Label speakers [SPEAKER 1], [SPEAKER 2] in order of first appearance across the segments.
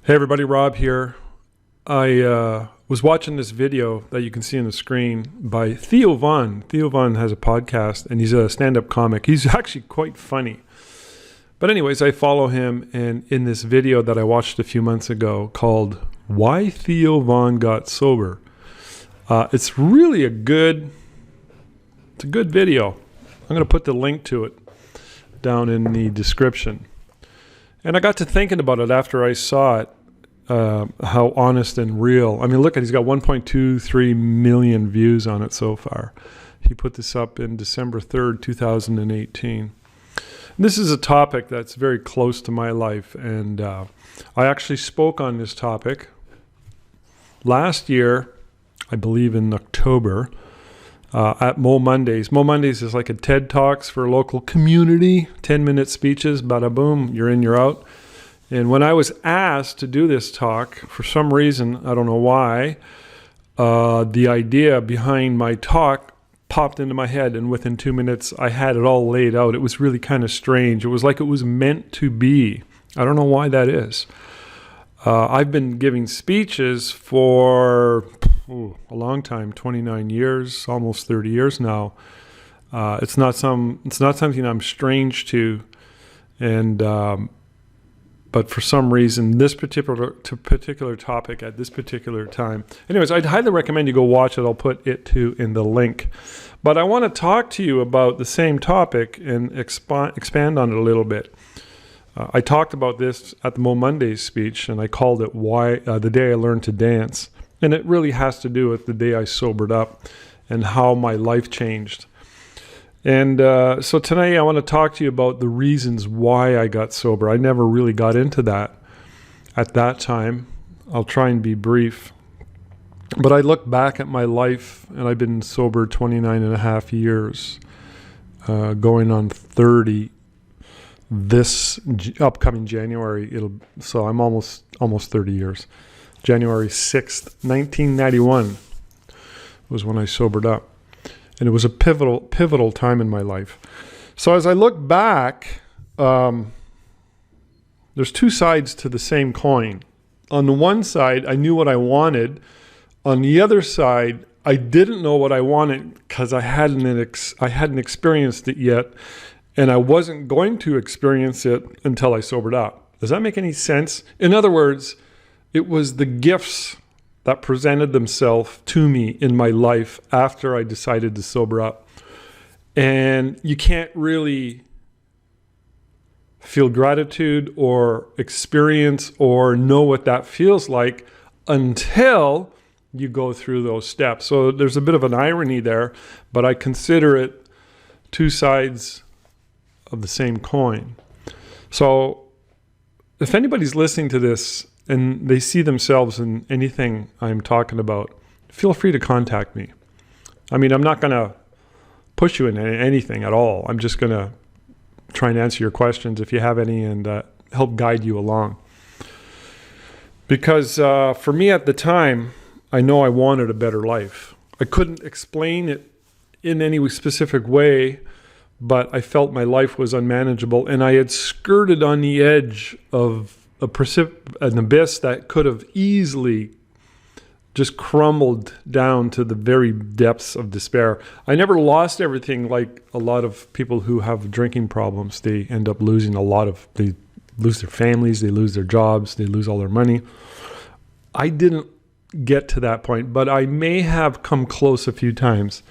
[SPEAKER 1] Hey everybody, Rob here. I was watching this video that you can see on the screen by Theo. Theo has a podcast and he's a stand-up comic. He's actually quite funny. But anyways, I follow him, and in this video that I watched a few months ago called Why Theo Got Sober, it's really a good video. I'm going to put the link to it down in the description. And I got to thinking about it after I saw it. How honest and real. I mean, look at, he's got 1.23 million views on it so far. He put this up in December 3rd, 2018. This is a topic that's very close to my life, and I actually spoke on this topic last year, I believe in October, at Mo Mondays. Mo Mondays is like a TED Talks for a local community, 10-minute speeches, bada boom, you're in, you're out. And when I was asked to do this talk, for some reason, I don't know why, the idea behind my talk popped into my head, and within 2 minutes, I had it all laid out. It was really kind of strange. It was like it was meant to be. I don't know why that is. I've been giving speeches for a long time, 29 years, almost 30 years now. It's not something I'm strange to, and but for some reason, this particular topic at this particular time. Anyways, I'd highly recommend you go watch it. I'll put it too in the link. But I want to talk to you about the same topic and expand on it a little bit. I talked about this at the Mo Mondays speech, and I called it the Day I Learned to Dance. And it really has to do with the day I sobered up and how my life changed. And so today I want to talk to you about the reasons why I got sober. I never really got into that at that time. I'll try and be brief. But I look back at my life, and I've been sober 29 and a half years, going on 30 this upcoming January. So I'm almost 30 years. January 6th, 1991 was when I sobered up. And it was a pivotal time in my life. So as I look back, there's two sides to the same coin. On the one side, I knew what I wanted. On the other side, I didn't know what I wanted because I hadn't experienced it yet, and I wasn't going to experience it until I sobered up. Does that make any sense? In other words, it was the gifts that presented themselves to me in my life after I decided to sober up. And you can't really feel gratitude or experience or know what that feels like until you go through those steps. So there's a bit of an irony there, but I consider it two sides of the same coin. So if anybody's listening to this and they see themselves in anything I'm talking about, feel free to contact me. I mean, I'm not going to push you in anything at all. I'm just going to try and answer your questions if you have any, and help guide you along. Because for me at the time, I know I wanted a better life. I couldn't explain it in any specific way, but I felt my life was unmanageable, and I had skirted on the edge of an abyss that could have easily just crumbled down to the very depths of despair. I never lost everything like a lot of people who have drinking problems. They end up losing they lose their families, they lose their jobs, they lose all their money. I didn't get to that point, but I may have come close a few times.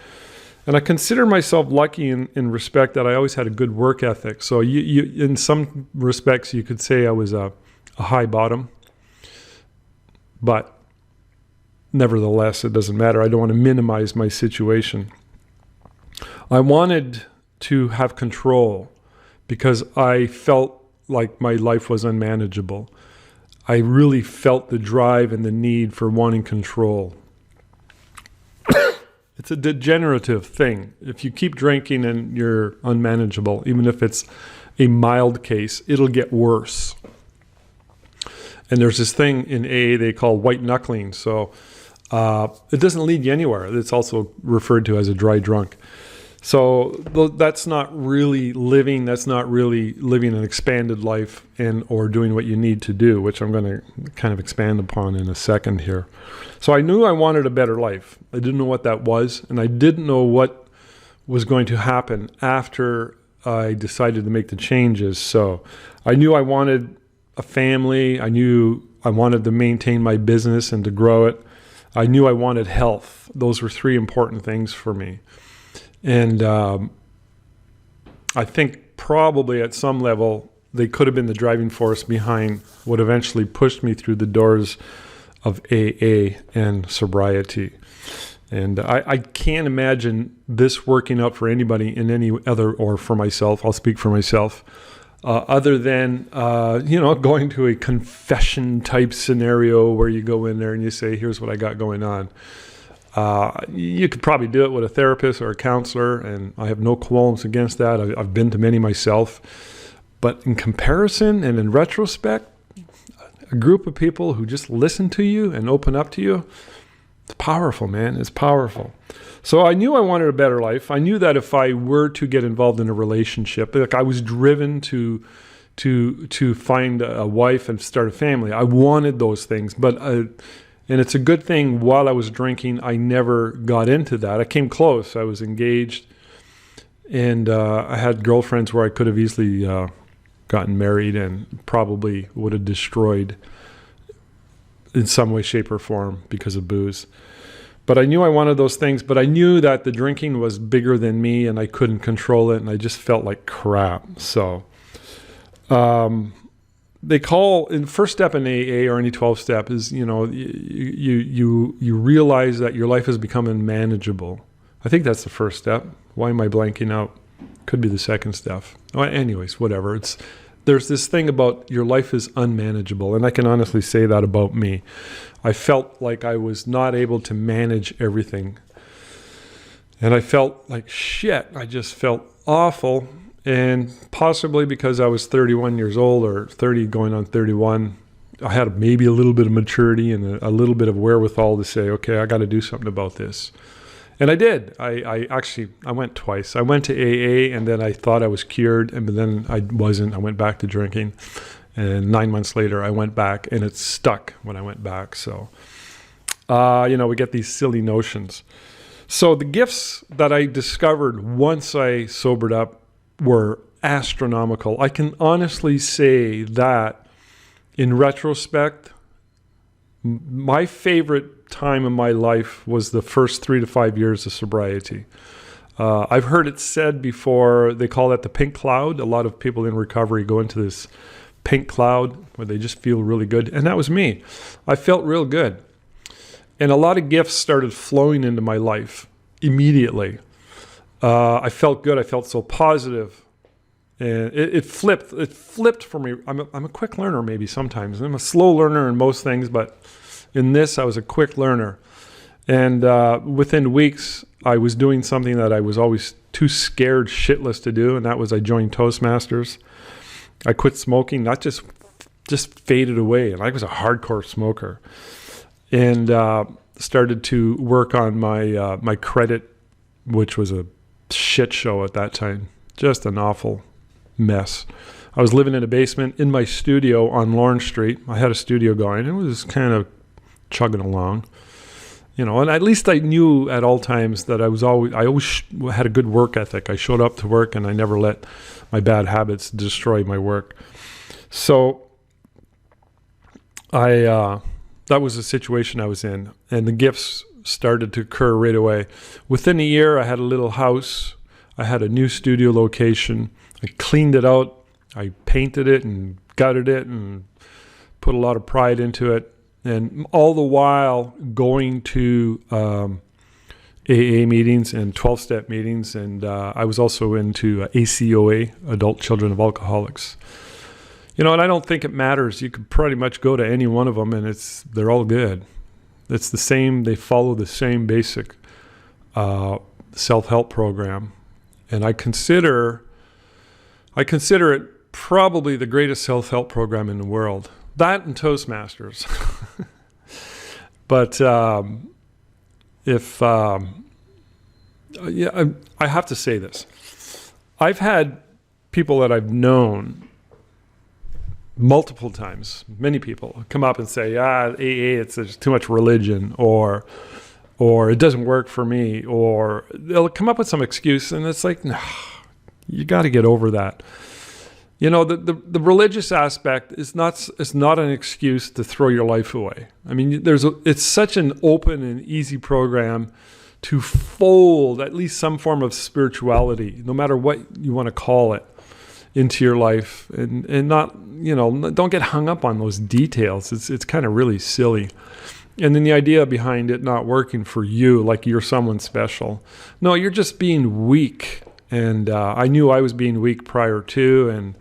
[SPEAKER 1] And I consider myself lucky in respect that I always had a good work ethic. So you in some respects, you could say I was a high bottom, but nevertheless, it doesn't matter. I don't want to minimize my situation. I wanted to have control because I felt like my life was unmanageable. I really felt the drive and the need for wanting control. It's a degenerative thing. If you keep drinking and you're unmanageable, even if it's a mild case, it'll get worse. And there's this thing in AA they call white knuckling. So it doesn't lead you anywhere. It's also referred to as a dry drunk. So that's not really living. That's not really living an expanded life or doing what you need to do, which I'm going to kind of expand upon in a second here. So I knew I wanted a better life. I didn't know what that was, and I didn't know what was going to happen after I decided to make the changes. So I knew I wanted a family. I knew I wanted to maintain my business and to grow it. I knew I wanted health. Those were three important things for me. And I think probably at some level, they could have been the driving force behind what eventually pushed me through the doors of AA and sobriety. And I can't imagine this working out for anybody in any other, or for myself, I'll speak for myself, other than, going to a confession type scenario where you go in there and you say, here's what I got going on. You could probably do it with a therapist or a counselor, and I have no qualms against that. I've been to many myself. But in comparison and in retrospect, a group of people who just listen to you and open up to you, it's powerful, man. It's powerful. So I knew I wanted a better life. I knew that if I were to get involved in a relationship, like I was driven to find a wife and start a family. I wanted those things, and it's a good thing while I was drinking, I never got into that. I came close. I was engaged, and I had girlfriends where I could have easily gotten married and probably would have destroyed in some way, shape, or form because of booze. But I knew I wanted those things, but I knew that the drinking was bigger than me and I couldn't control it, and I just felt like crap. So they call, in first step in AA or any 12 step is, you realize that your life has become unmanageable. I think that's the first step. Why am I blanking out? Could be the second step. Well, anyways, whatever. There's this thing about your life is unmanageable, and I can honestly say that about me. I felt like I was not able to manage everything, and I felt like shit. I just felt awful, and possibly because I was 31 years old or 30 going on 31, I had maybe a little bit of maturity and a little bit of wherewithal to say, okay, I got to do something about this. And I did. I went twice. I went to AA, and then I thought I was cured, and then I wasn't. I went back to drinking, and 9 months later, I went back, and it stuck when I went back. So, we get these silly notions. So the gifts that I discovered once I sobered up were astronomical. I can honestly say that, in retrospect, my favorite time in my life was the first 3 to 5 years of sobriety. I've heard it said before, they call that the pink cloud. A lot of people in recovery go into this pink cloud where they just feel really good. And that was me. I felt real good. And a lot of gifts started flowing into my life immediately. I felt good. I felt so positive. And it flipped. It flipped for me. I'm a quick learner maybe sometimes. I'm a slow learner in most things, but in this, I was a quick learner. And within weeks, I was doing something that I was always too scared shitless to do, and that was I joined Toastmasters. I quit smoking, not just faded away, and I was a hardcore smoker. And started to work on my credit, which was a shit show at that time. Just an awful mess. I was living in a basement in my studio on Lawrence Street. I had a studio going. It was kind of chugging along, and at least I knew at all times that I always had a good work ethic. I showed up to work and I never let my bad habits destroy my work. So that was the situation I was in, and the gifts started to occur right away. Within a year, I had a little house. I had a new studio location. I cleaned it out. I painted it and gutted it and put a lot of pride into it. And all the while going to AA meetings and 12-step meetings. And I was also into ACOA, Adult Children of Alcoholics. And I don't think it matters. You could pretty much go to any one of them and they're all good. It's the same. They follow the same basic self-help program. And I consider it probably the greatest self-help program in the world. That and Toastmasters. But if I have to say this. I've had people that I've known multiple times, many people, come up and say, AA, there's too much religion, or it doesn't work for me, or they'll come up with some excuse, and it's like, no, you got to get over that. You know, the religious aspect is not an excuse to throw your life away. I mean, it's such an open and easy program to fold at least some form of spirituality, no matter what you want to call it, into your life, and not, you know, don't get hung up on those details. It's kind of really silly. And then the idea behind it not working for you, like you're someone special. No, you're just being weak. And I knew I was being weak prior to, and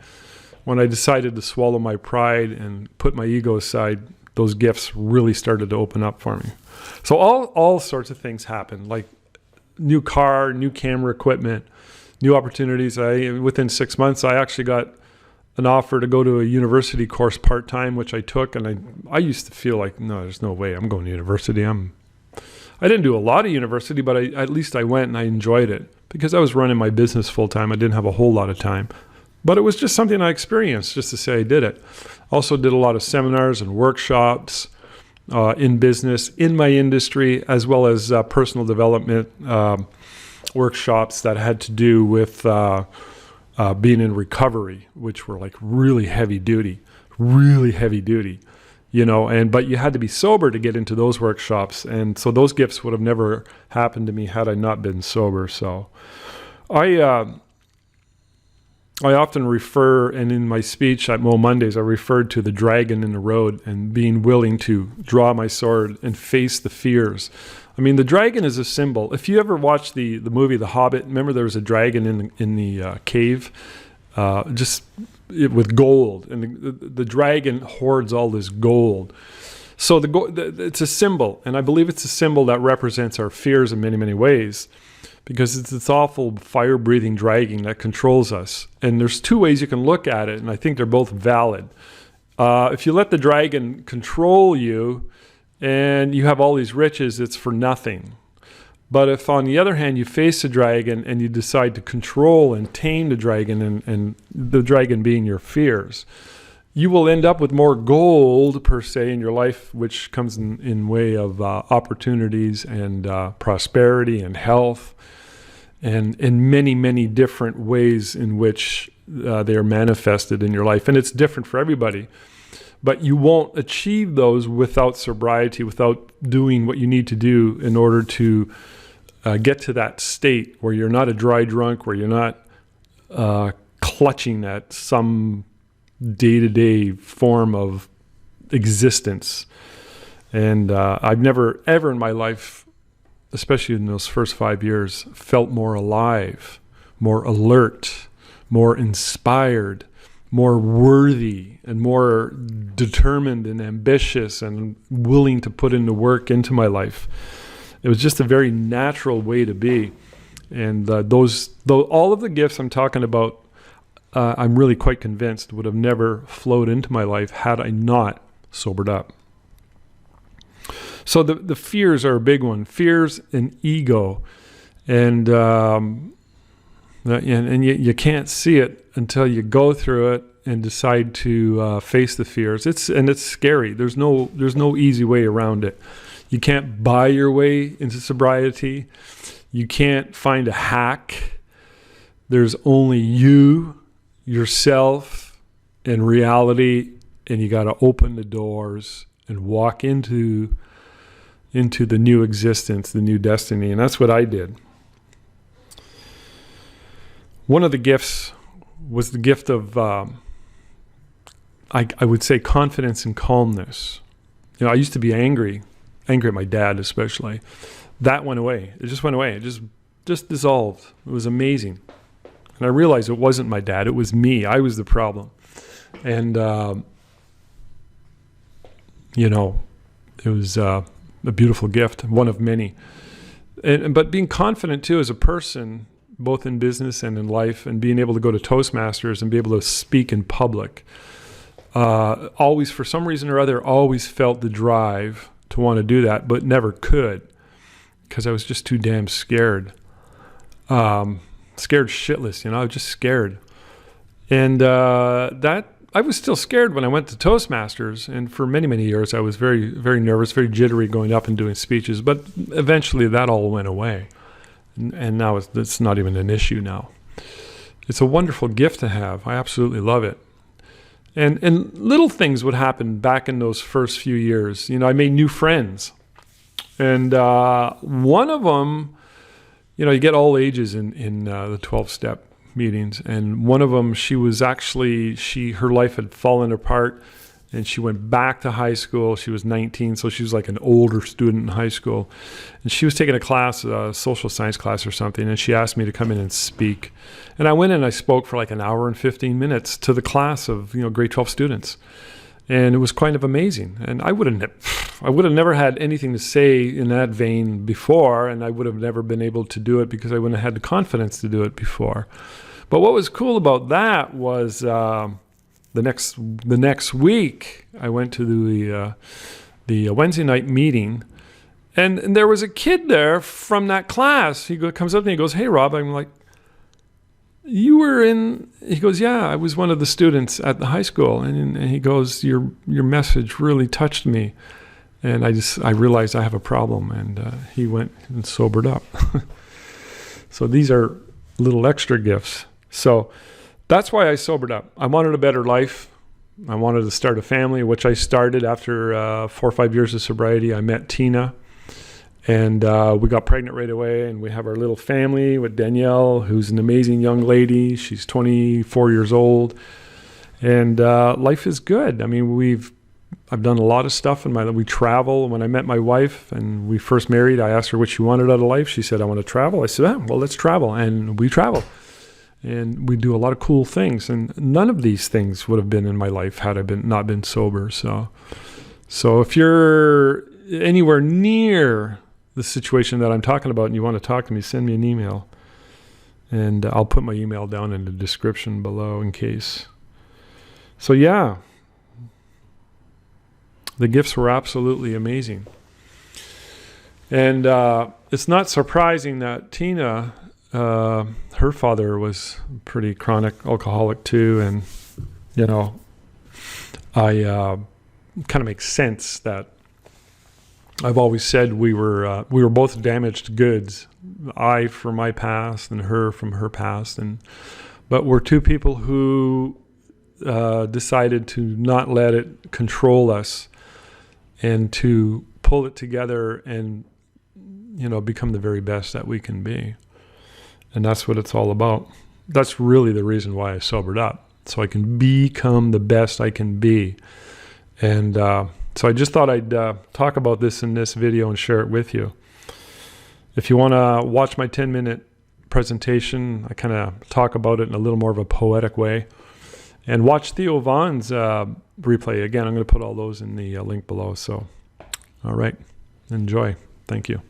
[SPEAKER 1] when I decided to swallow my pride and put my ego aside, those gifts really started to open up for me. So all sorts of things happened, like new car, new camera equipment, new opportunities. Within 6 months, I actually got an offer to go to a university course part-time, which I took, and I used to feel like, no, there's no way I'm going to university. I didn't do a lot of university, but at least I went and I enjoyed it because I was running my business full-time. I didn't have a whole lot of time, but it was just something I experienced just to say I did it. Also did a lot of seminars and workshops in business, in my industry, as well as personal development workshops that had to do with being in recovery, which were like really heavy duty, you know, but you had to be sober to get into those workshops. And so those gifts would have never happened to me had I not been sober. So I often refer, and in my speech at Mo Mondays, I referred to the dragon in the road and being willing to draw my sword and face the fears. I mean, the dragon is a symbol. If you ever watched the movie The Hobbit, remember there was a dragon in the cave, with gold, and the dragon hoards all this gold. So it's a symbol, and I believe it's a symbol that represents our fears in many, many ways, because it's this awful fire-breathing dragon that controls us. And there's two ways you can look at it, and I think they're both valid. If you let the dragon control you, and you have all these riches, it's for nothing. But if, on the other hand, you face the dragon and you decide to control and tame the dragon, and the dragon being your fears, you will end up with more gold, per se, in your life, which comes in way of opportunities and prosperity and health, and in many, many different ways in which they are manifested in your life. And it's different for everybody. But you won't achieve those without sobriety, without doing what you need to do in order to get to that state where you're not a dry drunk, where you're not clutching at some day-to-day form of existence. And I've never, ever in my life, especially in those first 5 years, felt more alive, more alert, more inspired, more worthy, and more determined and ambitious and willing to put in the work into my life. It was just a very natural way to be. And all of the gifts I'm talking about, I'm really quite convinced would have never flowed into my life had I not sobered up. So the fears are a big one. Fears and ego. And you can't see it until you go through it and decide to face the fears. It's scary. There's no easy way around it. You can't buy your way into sobriety. You can't find a hack. There's only you, yourself, and reality, and you got to open the doors and walk into the new existence, the new destiny, and that's what I did. One of the gifts was the gift of, I would say, confidence and calmness. You know, I used to be angry at my dad especially. That went away. It just went away. It just dissolved. It was amazing. And I realized it wasn't my dad. It was me. I was the problem. And, it was a beautiful gift, one of many. But being confident, too, as a person, both in business and in life, and being able to go to Toastmasters and be able to speak in public, always, for some reason or other, always felt the drive to want to do that, but never could, because I was just too damn scared. Scared shitless, I was just scared. And I was still scared when I went to Toastmasters. And for many, many years, I was very, very nervous, very jittery going up and doing speeches. But eventually that all went away. And now it's not even an issue now. It's a wonderful gift to have. I absolutely love it. And little things would happen back in those first few years. I made new friends. And one of them, you get all ages in the 12-step meetings. And one of them, she was actually, her life had fallen apart. And she went back to high school. She was 19, so she was like an older student in high school. And she was taking a class, a social science class or something, and she asked me to come in and speak. And I went in and I spoke for like an hour and 15 minutes to the class of, grade 12 students. And it was kind of amazing. And I would have never had anything to say in that vein before, and I would have never been able to do it because I wouldn't have had the confidence to do it before. But what was cool about that was the next week, I went to the Wednesday night meeting, and there was a kid there from that class. He comes up to me and he goes, "Hey, Rob." I'm like, "You were in?" He goes, "Yeah, I was one of the students at the high school." And he goes, "Your message really touched me." And I realized I have a problem, and he went and sobered up. So these are little extra gifts. So that's why I sobered up. I wanted a better life. I wanted to start a family, which I started after 4 or 5 years of sobriety. I met Tina, and we got pregnant right away, and we have our little family with Danielle, who's an amazing young lady. She's 24 years old, and life is good. I mean, I've done a lot of stuff in my life. We travel. When I met my wife and we first married, I asked her what she wanted out of life. She said, "I want to travel." I said, "Well, let's travel," and we travel. And we do a lot of cool things, and none of these things would have been in my life had I not been sober. So if you're anywhere near the situation that I'm talking about and you want to talk to me, send me an email, and I'll put my email down in the description below in case. So yeah, the gifts were absolutely amazing, and it's not surprising that Tina, her father was pretty chronic alcoholic too, and I kind of makes sense that I've always said we were both damaged goods. I from my past and her from her past, but we're two people who decided to not let it control us and to pull it together and become the very best that we can be. And that's what it's all about. That's really the reason why I sobered up, so I can become the best I can be. And so I just thought I'd talk about this in this video and share it with you. If you want to watch my 10-minute presentation, I kind of talk about it in a little more of a poetic way. And watch Theo Von's replay. Again, I'm going to put all those in the link below. So, all right, enjoy. Thank you.